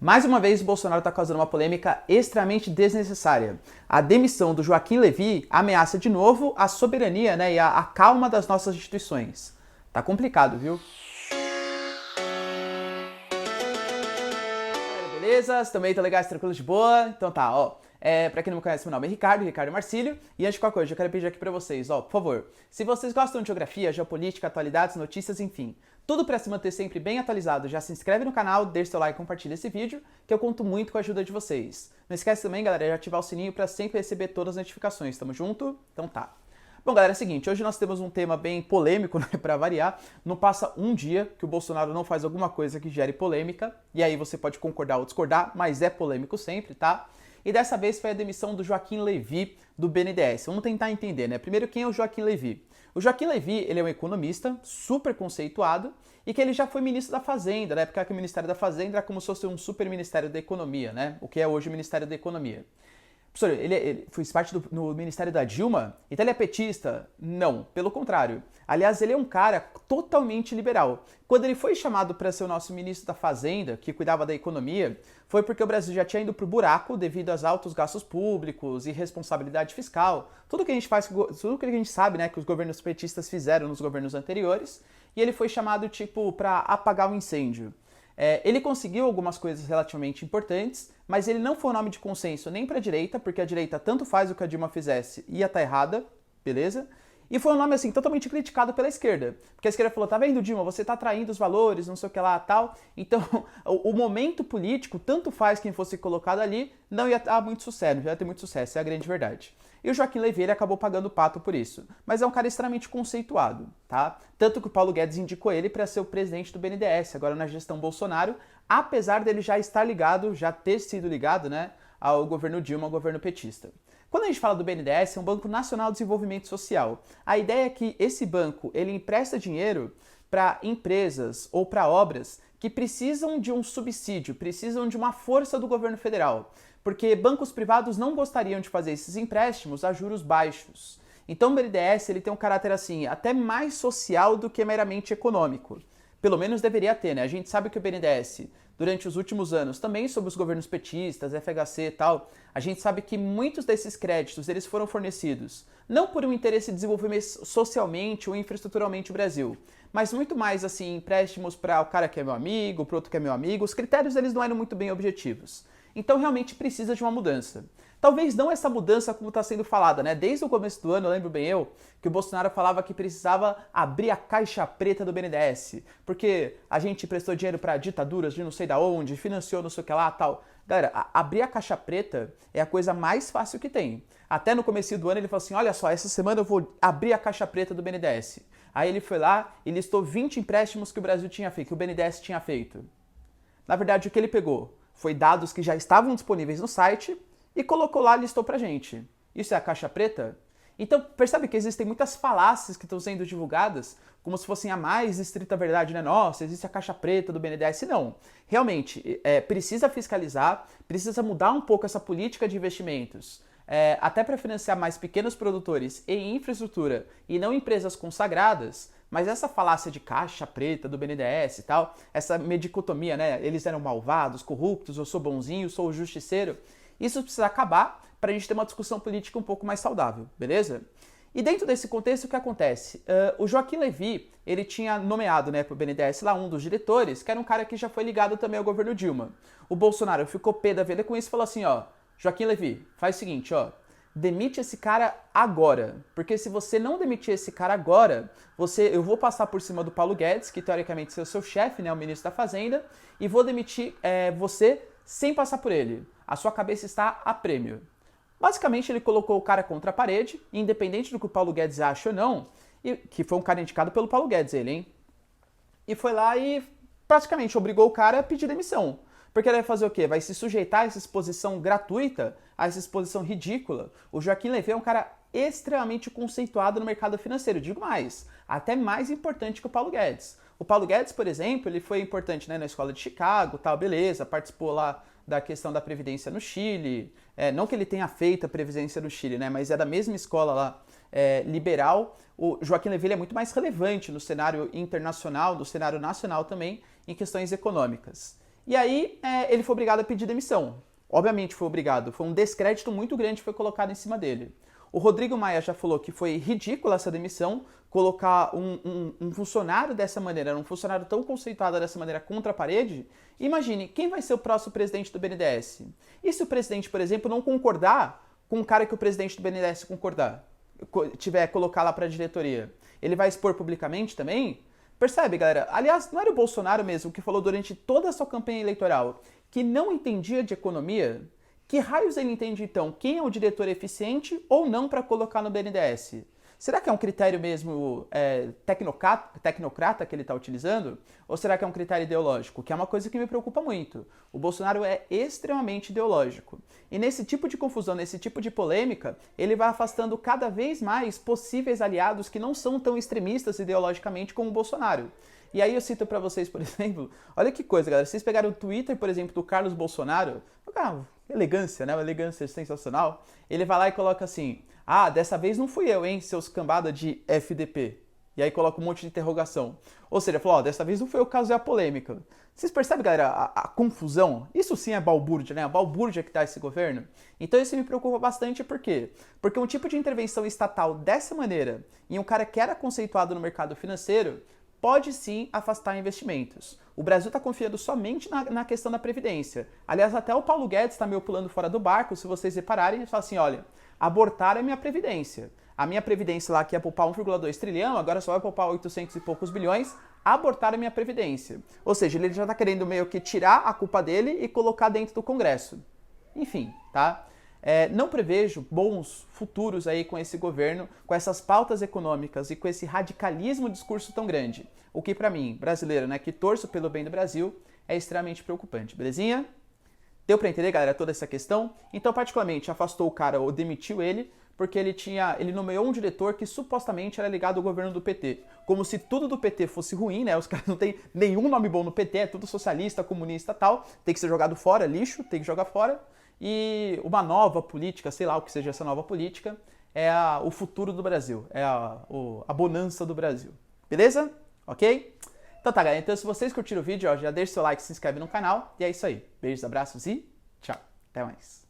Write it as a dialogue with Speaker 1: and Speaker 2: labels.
Speaker 1: Mais uma vez, o Bolsonaro está causando uma polêmica extremamente desnecessária. A demissão do Joaquim Levy ameaça de novo a soberania, e a calma das nossas instituições. Tá complicado, viu? Beleza? Vocês também estão legais, tranquilos, de boa? Então tá, ó. Pra quem não me conhece, meu nome é Ricardo Marcílio. E antes de qualquer coisa, eu quero pedir aqui pra vocês, ó, por favor, se vocês gostam de geografia, geopolítica, atualidades, notícias, enfim, tudo pra se manter sempre bem atualizado, já se inscreve no canal, deixa seu like e compartilha esse vídeo, que eu conto muito com a ajuda de vocês. Não esquece também, galera, de ativar o sininho pra sempre receber todas as notificações. Tamo junto? Então tá. Bom, galera, é o seguinte, hoje nós temos um tema bem polêmico, né, pra variar. Não passa um dia que o Bolsonaro não faz alguma coisa que gere polêmica, e aí você pode concordar ou discordar, mas é polêmico sempre, tá? E dessa vez foi a demissão do Joaquim Levy do BNDES. Vamos tentar entender, né? Primeiro, quem é o Joaquim Levy? O Joaquim Levy, ele é um economista super conceituado e que ele já foi ministro da Fazenda, né? Porque o Ministério da Fazenda era como se fosse um super Ministério da Economia, né? O que é hoje o Ministério da Economia. Professor, ele fez parte do Ministério da Dilma? Então ele é petista? Não, pelo contrário. Aliás, ele é um cara totalmente liberal. Quando ele foi chamado para ser o nosso ministro da Fazenda, que cuidava da economia, foi porque o Brasil já tinha ido pro buraco devido aos altos gastos públicos e responsabilidade fiscal. Tudo que a gente faz, tudo que a gente sabe, né, que os governos petistas fizeram nos governos anteriores, e ele foi chamado, tipo, para apagar o incêndio. Ele conseguiu algumas coisas relativamente importantes, mas ele não foi um nome de consenso nem para a direita, porque a direita tanto faz o que a Dilma fizesse ia estar errada, beleza? E foi um nome, assim, totalmente criticado pela esquerda. Porque a esquerda falou, tá vendo, Dilma, você tá traindo os valores, não sei o que lá, tal. Então, o momento político, tanto faz quem fosse colocado ali, não ia dar muito sucesso, não ia ter muito sucesso, é a grande verdade. E o Joaquim Levy, ele acabou pagando o pato por isso. Mas é um cara extremamente conceituado, tá? Tanto que o Paulo Guedes indicou ele para ser o presidente do BNDES, agora na gestão Bolsonaro, apesar dele já estar ligado, já ter sido ligado, né, ao governo Dilma, ao governo petista. Quando a gente fala do BNDES, é um Banco Nacional de Desenvolvimento Social. A ideia é que esse banco, ele empresta dinheiro para empresas ou para obras que precisam de um subsídio, precisam de uma força do governo federal, porque bancos privados não gostariam de fazer esses empréstimos a juros baixos. Então o BNDES, ele tem um caráter assim, até mais social do que meramente econômico. Pelo menos deveria ter, né? A gente sabe que o BNDES, durante os últimos anos, também sob os governos petistas, FHC e tal, a gente sabe que muitos desses créditos, eles foram fornecidos não por um interesse de desenvolver socialmente ou infraestruturalmente o Brasil, mas muito mais, assim, empréstimos para o cara que é meu amigo, para outro que é meu amigo. Os critérios, eles não eram muito bem objetivos. Então, realmente precisa de uma mudança. Talvez não essa mudança como está sendo falada, né? Desde o começo do ano, eu lembro bem que o Bolsonaro falava que precisava abrir a caixa preta do BNDES, porque a gente prestou dinheiro para ditaduras de não sei da onde, financiou não sei o que lá, tal. Galera, abrir a caixa preta é a coisa mais fácil que tem. Até no começo do ano ele falou assim, olha só, essa semana eu vou abrir a caixa preta do BNDES. Aí ele foi lá e listou 20 empréstimos que o Brasil tinha feito, que o BNDES tinha feito. Na verdade, o que ele pegou foi dados que já estavam disponíveis no site e colocou lá e listou pra gente. Isso é a caixa preta? Então, percebe que existem muitas falácias que estão sendo divulgadas como se fossem a mais estrita verdade, né? Nossa, existe a caixa preta do BNDES. Não. Realmente, precisa fiscalizar, precisa mudar um pouco essa política de investimentos, até para financiar mais pequenos produtores em infraestrutura e não empresas consagradas. Mas essa falácia de caixa preta do BNDES e tal, essa dicotomia, né? Eles eram malvados, corruptos, eu sou bonzinho, sou o justiceiro. Isso precisa acabar para a gente ter uma discussão política um pouco mais saudável, beleza? E dentro desse contexto, o que acontece? O Joaquim Levy, ele tinha nomeado, né, para o BNDES lá um dos diretores, que era um cara que já foi ligado também ao governo Dilma. O Bolsonaro ficou pé da vida com isso e falou assim, ó, Joaquim Levy, faz o seguinte, ó, demite esse cara agora, porque se você não demitir esse cara agora, eu vou passar por cima do Paulo Guedes, que teoricamente é o seu chefe, né, o ministro da Fazenda, e vou demitir você sem passar por ele. A sua cabeça está a prêmio. Basicamente, ele colocou o cara contra a parede, independente do que o Paulo Guedes acha ou não, que foi um cara indicado pelo Paulo Guedes, ele, hein? E foi lá e praticamente obrigou o cara a pedir demissão. Porque ele vai fazer o quê? Vai se sujeitar a essa exposição gratuita, a essa exposição ridícula. O Joaquim Levy é um cara extremamente conceituado no mercado financeiro. Digo mais, até mais importante que o Paulo Guedes. O Paulo Guedes, por exemplo, ele foi importante, né, na escola de Chicago, tal, beleza, participou lá da questão da Previdência no Chile. Não que ele tenha feito a Previdência no Chile, né, mas é da mesma escola lá, liberal. O Joaquim Levy é muito mais relevante no cenário internacional, no cenário nacional também, em questões econômicas. E aí ele foi obrigado a pedir demissão. Obviamente foi obrigado, foi um descrédito muito grande que foi colocado em cima dele. O Rodrigo Maia já falou que foi ridícula essa demissão, colocar um funcionário dessa maneira, um funcionário tão conceituado dessa maneira contra a parede. Imagine, quem vai ser o próximo presidente do BNDES? E se o presidente, por exemplo, não concordar com o cara que o presidente do BNDES tiver colocar lá para a diretoria? Ele vai expor publicamente também? Percebe, galera? Aliás, não era o Bolsonaro mesmo que falou durante toda a sua campanha eleitoral que não entendia de economia? Que raios ele entende então? Quem é o diretor eficiente ou não para colocar no BNDES? Será que é um critério mesmo tecnocrata que ele está utilizando? Ou será que é um critério ideológico? Que é uma coisa que me preocupa muito. O Bolsonaro é extremamente ideológico. E nesse tipo de confusão, nesse tipo de polêmica, ele vai afastando cada vez mais possíveis aliados que não são tão extremistas ideologicamente como o Bolsonaro. E aí eu cito pra vocês, por exemplo, olha que coisa, galera, vocês pegaram o Twitter, por exemplo, do Carlos Bolsonaro, elegância, né, uma elegância sensacional, ele vai lá e coloca assim, ah, dessa vez não fui eu, hein, seus cambada de FDP. E aí coloca um monte de interrogação. Ou seja, falou, ó, dessa vez não foi eu que causei a polêmica. Vocês percebem, galera, a confusão? Isso sim é balbúrdia, né? A balbúrdia que tá esse governo. Então isso me preocupa bastante, por quê? Porque um tipo de intervenção estatal dessa maneira, em um cara que era conceituado no mercado financeiro, pode sim afastar investimentos. O Brasil está confiando somente na questão da Previdência. Aliás, até o Paulo Guedes está meio pulando fora do barco, se vocês repararem, ele fala assim, olha, abortar é minha Previdência. A minha Previdência lá que ia poupar 1,2 trilhão, agora só vai poupar 800 e poucos bilhões, abortar é minha Previdência. Ou seja, ele já está querendo meio que tirar a culpa dele e colocar dentro do Congresso. Enfim, tá? Não prevejo bons futuros aí com esse governo, com essas pautas econômicas e com esse radicalismo discurso tão grande. O que pra mim, brasileiro, né, que torço pelo bem do Brasil, é extremamente preocupante, belezinha? Deu pra entender, galera, toda essa questão? Então, particularmente, afastou o cara ou demitiu ele, porque ele nomeou um diretor que supostamente era ligado ao governo do PT. Como se tudo do PT fosse ruim, né? Os caras não têm nenhum nome bom no PT, é tudo socialista, comunista e tal. Tem que ser jogado fora, lixo, tem que jogar fora. E uma nova política, sei lá o que seja essa nova política, é o futuro do Brasil, é a bonança do Brasil. Beleza? Ok? Então tá, galera. Então se vocês curtiram o vídeo, ó, já deixa seu like, se inscreve no canal. E é isso aí. Beijos, abraços e tchau. Até mais.